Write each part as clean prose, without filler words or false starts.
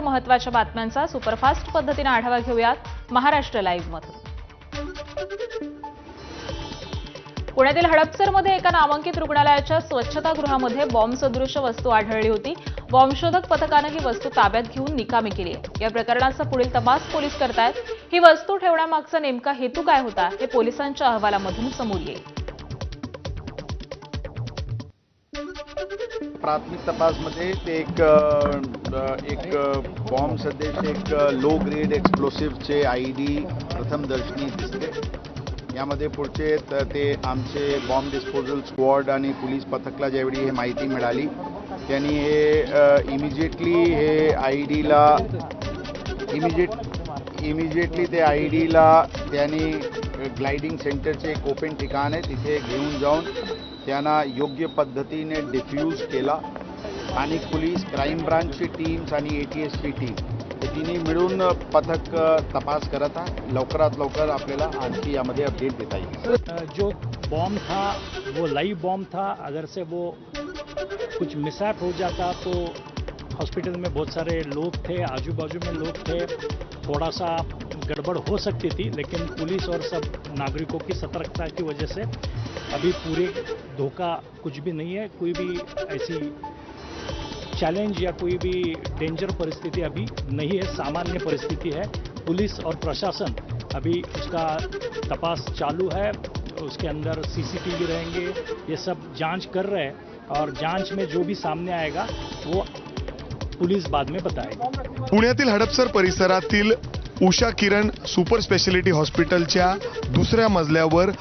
महत्त्वाच्या बातम्यांचा सुपरफास्ट पद्धतीने आढावा घेऊयात महाराष्ट्र लाईव्हमधून। पुण्यातील हडपसरमध्ये एका नामांकित रुग्णालयाच्या स्वच्छतागृहामध्ये बॉम्बसदृश वस्तू आढळली होती। बॉम्बशोधक पथकाने ही वस्तू ताब्यात घेऊन निकामी केली आहे। या प्रकरणाचा पुढील तपास पोलीस करतायत। ही वस्तू ठेवण्यामागचा नेमका हेतू काय होता हे पोलिसांच्या अहवालामधून समोर येईल। प्राथमिक तपासमध्ये ते एक बॉम्ब सदृश एक लो ग्रेड एक्सप्लोसिव्हचे आयडी प्रथमदर्शनी दिसले। यामध्ये पुढचे ते आमचे बॉम्ब डिस्पोजल स्क्वॉड आणि पोलीस पथकला ज्यावेळी हे माहिती मिळाली त्यांनी हे इमिजिएटली हे आयडीला इमिजिएटली ते आयडीला त्यांनी ग्लाइडिंग सेंटरचे एक ओपन ठिकाण आहे तिथे घेऊन जाऊन त्यांना योग्य पद्धतीने डिफ्यूज केला आणि पोलीस क्राईम ब्रांचची टीम्स आणि ATSची टीम हे तिन्ही मिळून पथक तपास करत आहे। लवकरात लवकर आपल्याला आणखी यामध्ये अपडेट देता येईल। जो बॉम्ब था वो लाइव बॉम्ब था। अगर से वो कुछ मिसहैप हो जाता तो हॉस्पिटल में बहुत सारे लोग थे, आजू बाजू में लोग थे, थोड़ा सा गड़बड़ हो सकती थी, लेकिन पुलिस और सब नागरिकों की सतर्कता की वजह से अभी पूरे धोखा कुछ भी नहीं है। कोई भी ऐसी चैलेंज या कोई भी डेंजर परिस्थिति अभी नहीं है, सामान्य परिस्थिति है। पुलिस और प्रशासन अभी उसका तपास चालू है, उसके अंदर CCTV रहेंगे, ये सब जांच कर रहे हैं और जांच में जो भी सामने आएगा वो पुलिस बाद में बताएगी। पुण्यातील हडपसर परिसरातील उषा किरण सुपर स्पेशालिटी हॉस्पिटलच्या दुसऱ्या मजल्यावर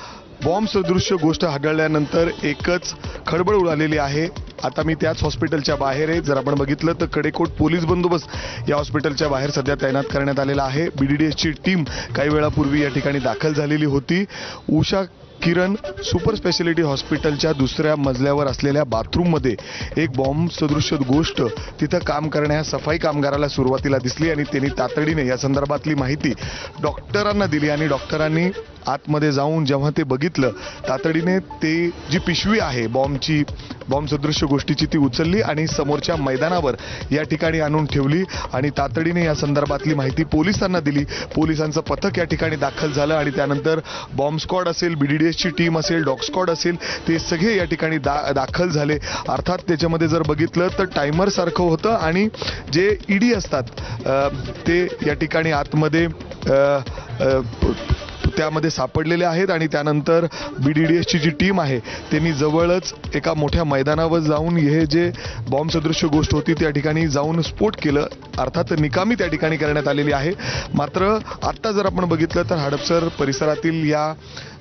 बॉम्ब सदृश गोष्ट आढळल्यानंतर एकच खळबळ उडालेली आहे। आता मी त्याच हॉस्पिटलच्या बाहेर आहे। जर आपण बघितलं तर कडेकोट पोलीस बंदोबस्त या हॉस्पिटलच्या बाहेर सध्या तैनात करण्यात आलेला आहे। BDDSची टीम काही वेळापूर्वी या ठिकाणी दाखल झालेली होती। उषा किरण सुपर स्पेशालिटी हॉस्पिटलच्या दुसऱ्या मजल्यावर असलेल्या बाथरूममध्ये एक बॉम्ब सदृश गोष्ट तिथं काम करणाऱ्या सफाई कामगाराला सुरुवातीला दिसली आणि त्यांनी तातडीने या संदर्भातली माहिती डॉक्टरांना दिली आणि डॉक्टरांनी आतमध्ये जाऊन जेव्हा ते बघितलं तातडीने ते जी पिशवी आहे बॉम्ब सदृश गोष्टीची ती उचलली आणि समोरच्या मैदानावर या ठिकाणी आणून ठेवली आणि तातडीने या संदर्भातली माहिती पोलिसांना दिली। पोलिसांचं पथक या ठिकाणी दाखल झालं आणि त्यानंतर बॉम्ब स्क्वॉड असेल, BDDSची टीम असेल, डॉग स्क्वॉड असेल, ते सगळे या ठिकाणी दाखल झाले। अर्थात त्याच्यामध्ये जर बघितलं तर टायमर सारखं होतं आणि जे ED असतात ते या ठिकाणी आतमध्ये त्यामध्ये सापडलेले आहेत आणि त्यानंतर BDDSची जी टीम आहे त्यांनी जवळच एका मोठ्या मैदानावर जाऊन हे जे बॉम्ब सदृश गोष्ट होती त्या ठिकाणी जाऊन स्फोट केलं। अर्थात निकामी त्या ठिकाणी करण्यात आलेली आहे। मात्र आत्ता जर आपण बघितलं तर हडपसर परिसरातील या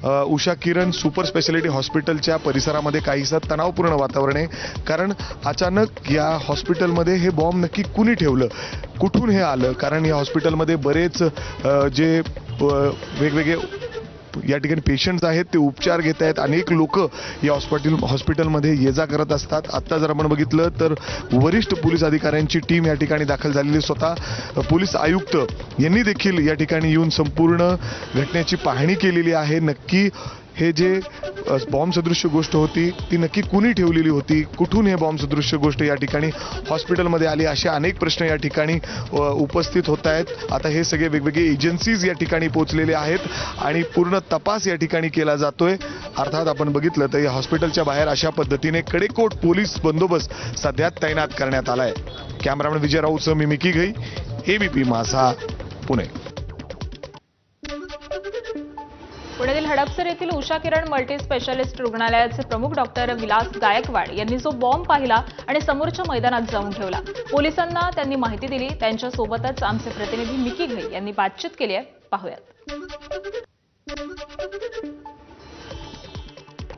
उषा किरण सुपर स्पेशालिटी हॉस्पिटलच्या परिसरामध्ये काहीसं तणावपूर्ण वातावरण आहे, कारण अचानक या हॉस्पिटलमध्ये हे बॉम्ब नक्की कुणी ठेवलं, कुठून हे आलं, कारण या हॉस्पिटलमध्ये बरेच जे वेगवेगळे या ठिकाणी पेशंट्स आहेत ते उपचार घेत आहेत। अनेक लोक या हॉस्पिटलमध्ये ये जा करत असतात। आता जर आपण बघितलं तर वरिष्ठ पोलीस अधिकाऱ्यांची टीम या ठिकाणी दाखल झालेली, स्वतः पोलीस आयुक्त यांनी देखील या ठिकाणी येऊन संपूर्ण घटनेची पाहणी केलेली आहे। नक्की हे जे बॉम्ब सदृश गोष्ट होती ती नक्की कुणी ठेवलेली होती, कुठून हे बॉम्ब सदृश गोष्ट या ठिकाणी हॉस्पिटलमध्ये आली, असे अनेक प्रश्न या ठिकाणी उपस्थित होत आहेत। आता हे सगळे वेगवेगळे एजन्सीज या ठिकाणी पोहोचलेले आहेत आणि पूर्ण तपास या ठिकाणी केला जातोय। अर्थात आपण बघितलं तर या हॉस्पिटलच्या बाहेर अशा पद्धतीने कडेकोट पोलीस बंदोबस्त सध्या तैनात करण्यात आलाय। कॅमेरामॅन विजय राऊतसह मी मिकी घई, ABP माझा, पुणे। पुण्यातील हडपसर येथील उषा किरण मल्टी स्पेशालिस्ट रुग्णालयाचे प्रमुख डॉक्टर विलास गायकवाड यांनी जो बॉम्ब पाहिला आणि समोरच्या मैदानात जाऊन ठेवला, पोलिसांना त्यांनी माहिती दिली। त्यांच्यासोबतच आमचे प्रतिनिधी मिकी घई यांनी बातचीत केली आहे, पाहूयात।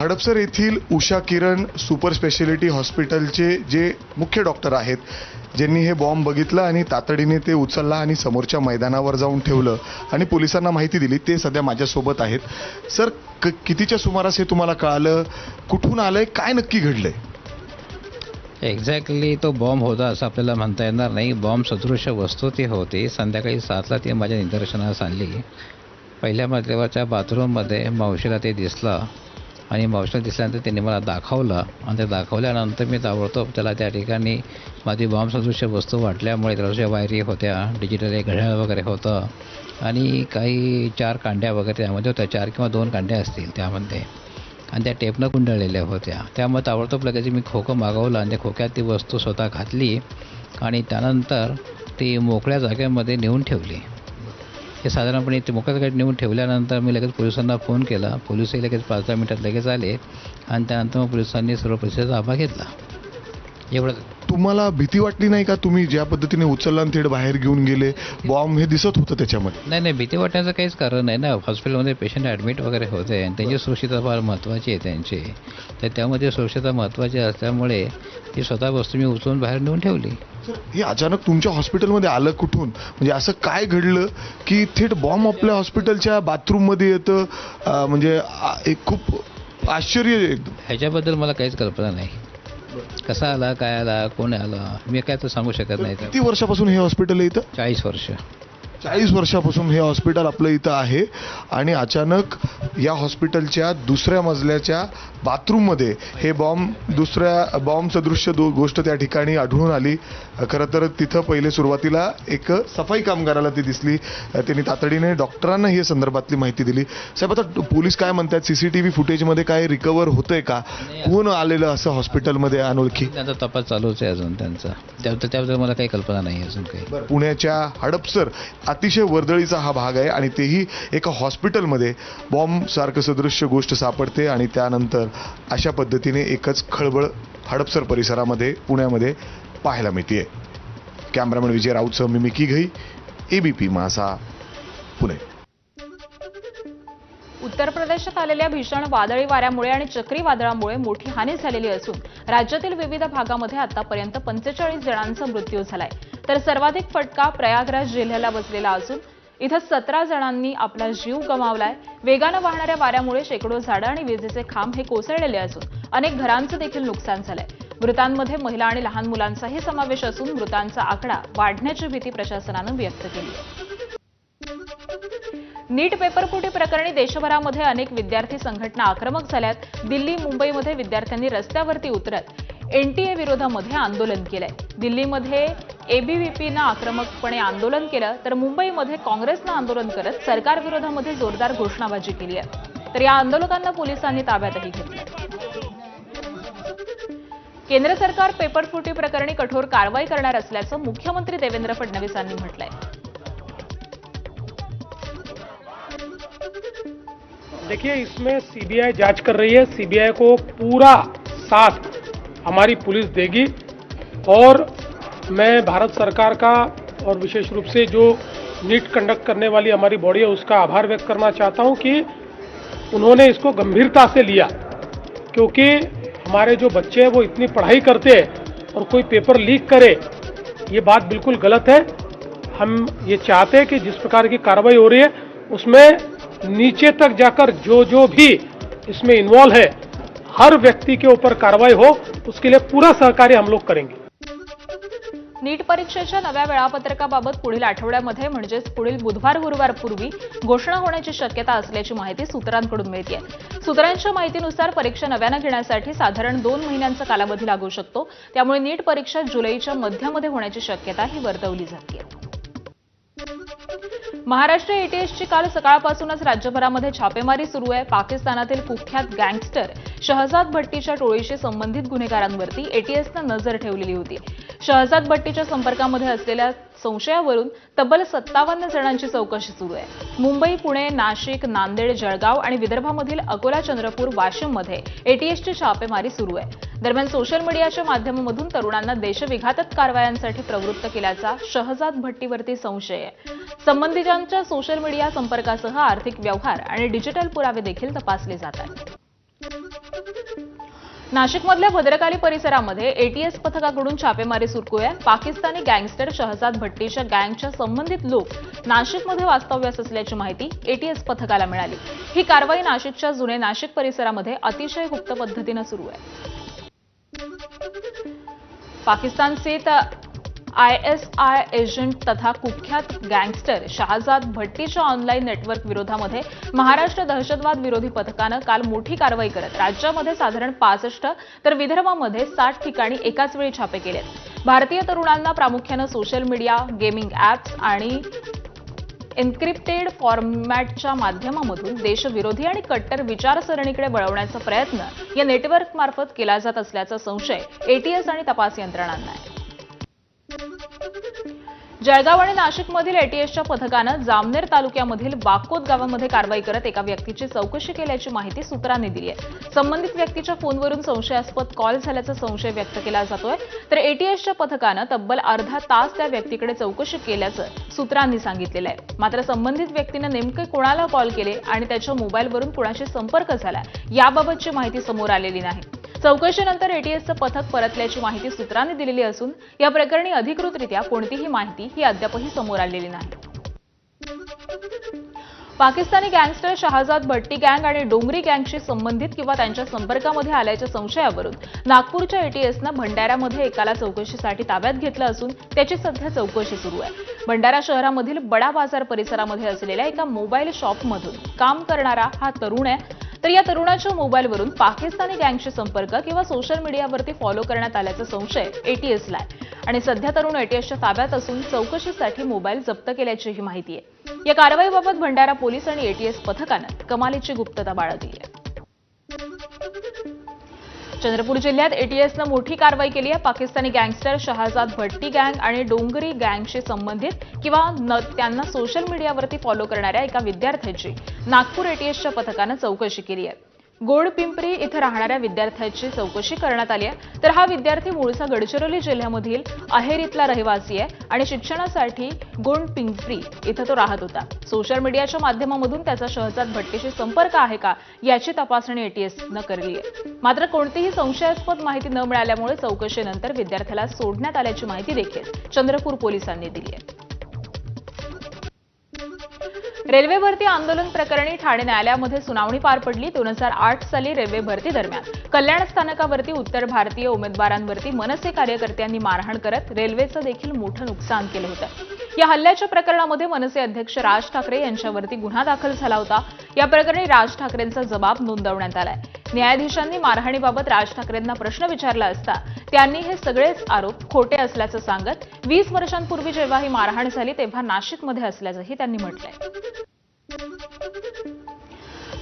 हडपसर येथील उषा किरण सुपर स्पेशालिटी हॉस्पिटलचे जे मुख्य डॉक्टर आहेत ज्यांनी हे बॉम्ब बघितलं आणि तातडीने ते उचलला आणि समोरच्या मैदानावर जाऊन ठेवलं आणि पोलिसांना माहिती दिली, ते सध्या माझ्यासोबत आहेत। सर, कितीच्या सुमारास हे तुम्हाला कळालं, कुठून आलंय, काय नक्की घडलंय? एक्झॅक्टली तो बॉम्ब होता असं आपल्याला म्हणता येणार नाही। बॉम्ब सदृश वस्तू ती होती। संध्याकाळी 7ला ती माझ्या निदर्शनास आणली। पहिल्या मजल्यावरच्या बाथरूममध्ये मावशीला ते दिसलं आणि मावशीला दिसल्यानंतर त्यांनी मला दाखवलं आणि ते दाखवल्यानंतर मी ताबडतोब त्याला त्या ठिकाणी माझी बॉम्ब सदृश्य वस्तू वाटल्यामुळे त्याच्या वायरी होत्या, डिजिटल एक घड्याळ वगैरे होतं आणि काही 4 कांड्या वगैरे त्यामध्ये होत्या, 4 किंवा 2 कांड्या असतील त्यामध्ये, आणि त्या टेपनं गुंडाळलेल्या होत्या. त्यामुळे ताबडतोब लगेच मी खोकं मागवलं आणि त्या खोक्यात ती वस्तू स्वतः घातली आणि त्यानंतर ती मोकळ्या जागेमध्ये नेऊन ठेवली. हे साधारणपणे ते मोकळ्या जागेत नेऊन ठेवल्यानंतर मी लगेच पोलिसांना फोन केला. पोलिसही लगेच 5-10 मिनिटात लगेच आले आणि त्यानंतर मग पोलिसांनी सर्व परिस्थितीचा ताबा घेतला. एवढं. तुम्हाला भीती वाटली नाही का? तुम्ही ज्या पद्धतीने उचलला आणि थेट बाहेर घेऊन गेले, बॉम्ब हे दिसत होतं त्याच्यामध्ये. नाही, भीती वाटण्याचं काहीच कारण नाही ना. हॉस्पिटलमध्ये पेशंट ॲडमिट वगैरे होते आणि त्यांची सुरक्षितता फार महत्त्वाची आहे त्यांची. तर त्यामध्ये सुरक्षितता महत्त्वाची असल्यामुळे ही स्वतः वस्तू मी उचलून बाहेर नेऊन ठेवली. हे अचानक तुमच्या हॉस्पिटलमध्ये आलं कुठून? म्हणजे असं काय घडलं की थेट बॉम्ब आपल्या हॉस्पिटलच्या बाथरूममध्ये येतं? म्हणजे एक खूप आश्चर्य आहे एकदम. ह्याच्याबद्दल मला काहीच कल्पना नाही. कसा आला, काय आला, कोण आला, मी काय तर सांगू शकत नाही. किती वर्षापासून हे हॉस्पिटल आहे इथं? 40 वर्ष. 40 वर्षापासून हे हॉस्पिटल आपलं इथं आहे आणि अचानक या हॉस्पिटलच्या दुसऱ्या मजल्याच्या बाथरूममध्ये हे बॉम्ब सदृश्य गोष्ट त्या ठिकाणी आढळून आली. खरं तर तिथं पहिले सुरुवातीला एक सफाई कामगाराला ती दिसली. त्यांनी तातडीने डॉक्टरांना ही संदर्भातली माहिती दिली. साहेब, आता पोलीस काय म्हणतात? CCTV फुटेजमध्ये काय रिकवर होतंय का? कोण आलेलं असं हॉस्पिटलमध्ये अनोळखी? त्यांचा तपास चालूच आहे अजून त्यांचा. त्याबद्दल मला काही कल्पना नाही अजून काही. पुण्याच्या हडपसर अतिशय वर्दळीचा हा भाग आहे आणि तेही एका हॉस्पिटलमध्ये बॉम्ब सारखं सदृश्य गोष्ट सापडते आणि त्यानंतर अशा पद्धतीने एकच खळबळ हडपसर परिसरामध्ये पुण्यामध्ये पाहायला मिळते. कॅमेरामॅन विजय राऊतसह मी मिकी घई, ABP माझा, पुणे. उत्तर प्रदेशात आलेल्या भीषण वादळी वाऱ्यामुळे आणि चक्रीवादळामुळे मोठी हानी झालेली असून राज्यातील विविध भागामध्ये आतापर्यंत 45 जणांचा मृत्यू झालाय. तर सर्वाधिक फटका प्रयागराज जिल्ह्याला बसलेला असून इथं 17 जणांनी आपला जीव गमावलाय. वेगानं वाहणाऱ्या वाऱ्यामुळे शेकडो झाडं आणि विजेचे खांब हे कोसळलेले असून अनेक घरांचं देखील नुकसान झालंय. मृतांमध्ये महिला आणि लहान मुलांचाही समावेश असून मृतांचा आकडा वाढण्याची भीती प्रशासनानं व्यक्त केली आहे. नीट पेपरफुटी प्रकरणी देशभरामध्ये अनेक विद्यार्थी संघटना आक्रमक झाल्यात. दिल्ली, मुंबईमध्ये विद्यार्थ्यांनी रस्त्यावरती उतरत NTA विरोधामध्ये आंदोलन केलंय. दिल्लीमध्ये ABVPनं आक्रमकपणे आंदोलन केलं तर मुंबईमध्ये काँग्रेसनं आंदोलन करत सरकार विरोधामध्ये जोरदार घोषणाबाजी केली आहे. तर या आंदोलकांना पोलिसांनी ताब्यातही घेतलं. केंद्र सरकार पेपरफुटी प्रकरणी कठोर कारवाई करणार असल्याचं मुख्यमंत्री देवेंद्र फडणवीसांनी म्हटलंय. देखिए, इसमें CBI जांच कर रही है. CBI को पूरा साथ हमारी पुलिस देगी और मैं भारत सरकार का और विशेष रूप से जो नीट कंडक्ट करने वाली हमारी बॉडी है उसका आभार व्यक्त करना चाहता हूं कि उन्होंने इसको गंभीरता से लिया, क्योंकि हमारे जो बच्चे हैं वो इतनी पढ़ाई करते हैं और कोई पेपर लीक करे, ये बात बिल्कुल गलत है. हम ये चाहते हैं कि जिस प्रकार की कार्रवाई हो रही है उसमें नीचे तक जाकर जो भी इसमें इन्वॉल्व है हर व्यक्ति के ऊपर कार्रवाई हो, उसके लिए पूरा सहकार्य हम लोग करेंगे. नीट परीक्षेच्या नव्या वेळापत्रकाबाबत पुढील आठवड्यामध्ये म्हणजेच पुढील बुधवार गुरुवारपूर्वी घोषणा होण्याची शक्यता असल्याची माहिती सूत्रांकडून मिळते. सूत्रांच्या माहितीनुसार परीक्षा नव्यानं घेण्यासाठी साधारण 2 महिन्यांचा कालावधी लागू शकतो. त्यामुळे नीट परीक्षा जुलैच्या मध्यामध्ये होण्याची शक्यता ही वर्तवली जाते. महाराष्ट्र ATSची काल सकाळपासूनच राज्यभरामध्ये छापेमारी सुरू आहे. पाकिस्तानातील कुख्यात गँगस्टर शहजाद भट्टीच्या टोळीशी संबंधित गुन्हेगारांवरती ATSनं नजर ठेवलेली होती. शहजाद भट्टीच्या संपर्कामध्ये असलेल्या संशयावरून तब्बल 57 जणांची चौकशी सुरू आहे. मुंबई, पुणे, नाशिक, नांदेड, जळगाव आणि विदर्भामधील अकोला, चंद्रपूर, वाशिममध्ये ATSची छापेमारी सुरू आहे. दरम्यान सोशल मीडियाच्या माध्यमामधून तरुणांना देशविघातक कारवायांसाठी प्रवृत्त केल्याचा शहजाद भट्टीवरती संशय आहे. संबंधितांच्या सोशल मीडिया संपर्कासह आर्थिक व्यवहार आणि डिजिटल पुरावे देखील तपासले जात आहेत. नाशिकमधल्या भद्रकाली परिसरामध्ये ATS पथकाकडून छापेमारी सुरू आहे. पाकिस्तानी गँगस्टर शहजाद भट्टीच्या गँगच्या संबंधित लोक नाशिकमध्ये वास्तव्यास असल्याची माहिती ATS पथकाला मिळाली. ही कारवाई नाशिकच्या जुने नाशिक परिसरामध्ये अतिशय गुप्त पद्धतीनं सुरू आहे. पाकिस्तानस्थित ISI एजंट तथा कुख्यात गँगस्टर शहाजाद भट्टीच्या ऑनलाईन नेटवर्क विरोधामध्ये महाराष्ट्र दहशतवाद विरोधी पथकानं काल मोठी कारवाई करत राज्यामध्ये साधारण 65 तर विदर्भामध्ये 60 ठिकाणी एकाच वेळी छापे केलेत. भारतीय तरुणांना प्रामुख्यानं सोशल मीडिया, गेमिंग ॲप्स आणि एन्क्रिप्टेड फॉर्मॅटच्या माध्यमामधून देशविरोधी आणि कट्टर विचारसरणीकडे वळवण्याचा प्रयत्न या नेटवर्कमार्फत केला जात असल्याचा संशय एटीएस आणि तपास यंत्रणांना आहे. जळगाव आणि नाशिकमधील एटीएसच्या पथकानं जामनेर तालुक्यामधील वाकोद गावामध्ये कारवाई करत एका व्यक्तीची चौकशी केल्याची माहिती सूत्रांनी दिली आहे. संबंधित व्यक्तीच्या फोनवरून संशयास्पद कॉल झाल्याचा संशय व्यक्त केला जातोय. तर एटीएसच्या पथकानं तब्बल अर्धा तास त्या व्यक्तीकडे चौकशी केल्याचं सूत्रांनी सांगितलेलं आहे. मात्र संबंधित व्यक्तीनं नेमके कोणाला कॉल केले आणि त्याच्या मोबाईलवरून कुणाशी संपर्क झाला याबाबतची माहिती समोर आलेली नाही. चौकशीनंतर एटीएसचं पथक परतल्याची माहिती सूत्रांनी दिलेली असून या प्रकरणी अधिकृतरित्या कोणतीही माहिती ही अद्यापही समोर आलेली नाही. पाकिस्तानी गँगस्टर शहाजाद भट्टी गँग आणि डोंगरी गँगशी संबंधित किंवा त्यांच्या संपर्कामध्ये आल्याच्या संशयावरून नागपूरच्या एटीएसनं भंडाऱ्यामध्ये एकाला चौकशीसाठी ताब्यात घेतलं असून त्याची सध्या चौकशी सुरू आहे. भंडारा शहरामधील बडा बाजार परिसरामध्ये असलेल्या एका मोबाईल शॉपमधून काम करणारा हा तरुण आहे. तर या तरुणाच्या मोबाईलवरून पाकिस्तानी गँगशी संपर्क किंवा सोशल मीडियावरती फॉलो करण्यात आल्याचा संशय एटीएसला आहे आणि सध्या तरुण एटीएसच्या ताब्यात असून चौकशीसाठी मोबाईल जप्त केल्याचीही माहिती आहे. या कारवाईबाबत भंडारा पोलीस आणि एटीएस पथकानं कमालीची गुप्तता बाळगली आहे. चंद्रपूर जिल्ह्यात एटीएसनं मोठी कारवाई केली आहे. पाकिस्तानी गँगस्टर शहाजाद भट्टी गँग आणि डोंगरी गँगशी संबंधित किंवा त्यांना सोशल मीडियावरती फॉलो करणाऱ्या एका विद्यार्थ्याची नागपूर एटीएसच्या पथकानं चौकशी केली आहे. गोडपिंपरी इथं राहणाऱ्या विद्यार्थ्याची चौकशी करण्यात आली आहे. तर हा विद्यार्थी मूळचा गडचिरोली जिल्ह्यामधील अहेरीतला रहिवासी आहे आणि शिक्षणासाठी गोडपिंपरी इथं तो राहत होता. सोशल मीडियाच्या माध्यमामधून त्याचा शहजाद भट्टीशी संपर्क आहे का याची तपासणी एटीएसनं केली आहे. मात्र कोणतीही संशयास्पद माहिती न मिळाल्यामुळे चौकशीनंतर विद्यार्थ्याला सोडण्यात आल्याची माहिती देखील चंद्रपूर पोलिसांनी दिली आहे. रेल्वे भरती आंदोलन प्रकरणी ठाणे न्यायालयामध्ये सुनावणी पार पडली. 2008 साली रेल्वे भरती दरम्यान कल्याण स्थानकावरती उत्तर भारतीय उमेदवारांवरती मनसे कार्यकर्त्यांनी मारहाण करत रेल्वेचं देखील मोठं नुकसान केलं होतं. या हल्ल्याच्या प्रकरणामध्ये मनसे अध्यक्ष राज ठाकरे यांच्यावरती गुन्हा दाखल झाला होता. या प्रकरणी राज ठाकरेंचा जबाब नोंदवण्यात आलाय. न्यायाधीशांनी मारहाणीबाबत राज ठाकरेंना प्रश्न विचारला असता त्यांनी हे सगळेच आरोप खोटे असल्याचं सांगत 20 वर्षांपूर्वी जेव्हा ही मारहाण झाली तेव्हा नाशिकमध्ये असल्याचंही त्यांनी म्हटलंय.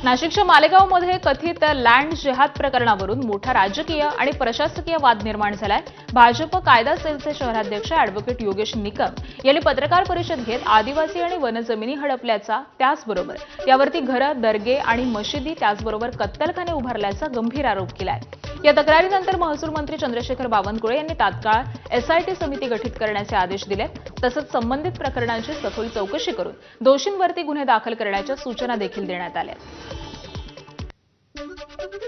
नाशिकच्या मालेगावमध्ये कथित लँड जिहाद प्रकरणावरून मोठा राजकीय आणि प्रशासकीय वाद निर्माण झालाय. भाजप कायदा सेलचे शहराध्यक्ष अॅडव्होकेट योगेश निकम यांनी पत्रकार परिषद घेत आदिवासी आणि वनजमिनी हडपल्याचा त्याचबरोबर यावरती घरं, दर्गे आणि मशिदी त्याचबरोबर कत्तलखाने उभारल्याचा गंभीर आरोप केलाय. या तक्रारीनंतर महसूल मंत्री चंद्रशेखर बावनकुळे यांनी तात्काळ एसआयटी समिती गठीत करण्याचे आदेश दिले. तसंच संबंधित प्रकरणांची सखोल चौकशी करून दोषींवरती गुन्हे दाखल करण्याच्या सूचना देखील देण्यात आल्या.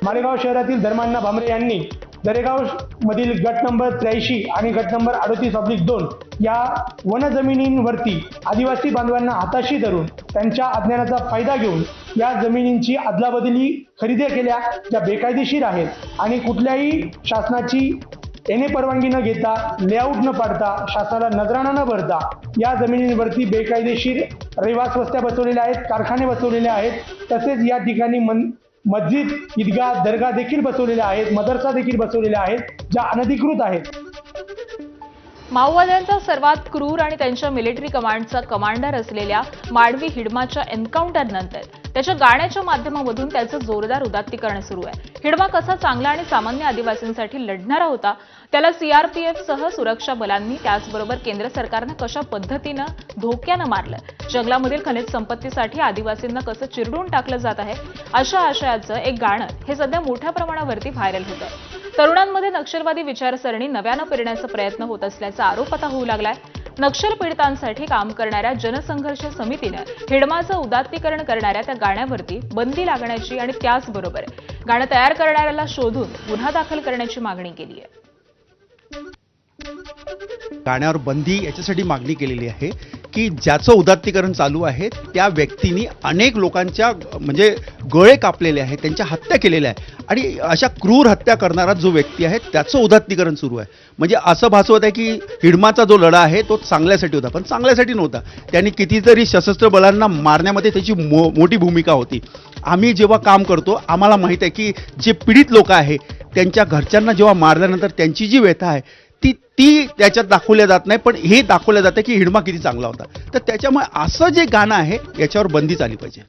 मालेगाव शहरातील धर्मांना भामरे यांनी दरेगाव मधील गट नंबर 83 आणि गट नंबर 38/2 या वनजमिनींवरती आदिवासी बांधवांना हाताशी धरून त्यांच्या अज्ञानाचा फायदा घेऊन या जमिनींची अदलाबदली खरेदी केल्या, ज्या बेकायदेशीर आहेत आणि कुठल्याही शासनाची येणे परवानगी न घेता, लेआउट न पाडता, शासनाला नजराणा न भरता या जमिनींवरती बेकायदेशीर रहिवास वस्त्या बसवलेल्या आहेत, कारखाने बसवलेले आहेत. तसेच या ठिकाणी मस्जिद, ईदगाह, दर्गा देखील बसवलेले आहेत, मदरसा देखील बसवलेले आहेत, ज्या अनधिकृत आहेत. माओवाद्यांचा सर्वात क्रूर आणि त्यांच्या मिलिटरी कमांडचा कमांडर असलेल्या माडवी हिडमाच्या एन्काउंटरनंतर त्याच्या गाण्याच्या माध्यमामधून त्याचं जोरदार उदात्तीकरण सुरू आहे. हिडमा कसा चांगला आणि सामान्य आदिवासींसाठी लढणारा होता, त्याला सीआरपीएफसह सुरक्षा बलांनी त्याचबरोबर केंद्र सरकारनं कशा पद्धतीनं धोक्यानं मारलं, जंगलामधील खनिज संपत्तीसाठी आदिवासींना कसं चिरडून टाकलं जात आहे, अशा आशयाचं एक गाणं हे सध्या मोठ्या प्रमाणावरती व्हायरल होतं. तरुणांमध्ये नक्षलवादी विचारसरणी नव्यानं पेरण्याचा प्रयत्न होत असल्याचा आरोप आता होऊ लागलाय. नक्षल पीडितांसाठी काम करणाऱ्या जनसंघर्ष समितीनं हिडमाचं उदात्तीकरण करणाऱ्या त्या गाण्यावरती बंदी लागण्याची आणि त्याचबरोबर गाणं तयार करणाऱ्याला शोधून गुन्हा दाखल करण्याची मागणी केली आहे. गाण्यावर बंदी याच्यासाठी मागणी केलेली आहे की ज्याचं उदात्तीकरण चालू आहे त्या व्यक्तींनी अनेक लोकांच्या म्हणजे गळे कापलेले आहेत, त्यांच्या हत्या केलेल्या आहे आणि अशा क्रूर हत्या करणारा जो व्यक्ती आहे त्याचं उदात्तीकरण सुरू आहे. म्हणजे असं भासवत आहे की हिडमाचा जो लढा आहे तो चांगल्यासाठी होता, पण चांगल्यासाठी नव्हता. त्यांनी कितीतरी सशस्त्र बलांना मारण्यामध्ये त्याची मोठी भूमिका होती. आम्ही जेव्हा काम करतो आम्हाला माहीत आहे की जे पीडित लोक आहे त्यांच्या घरच्यांना जेव्हा मारल्यानंतर त्यांची जी व्यथा आहे ती त्याच्यात दाखवल्या जात नाही, पण हे दाखवलं जातं की हिडमा किती चांगला होता. तर त्याच्यामुळे असं जे गाणं आहे याच्यावर बंदीच आली पाहिजे.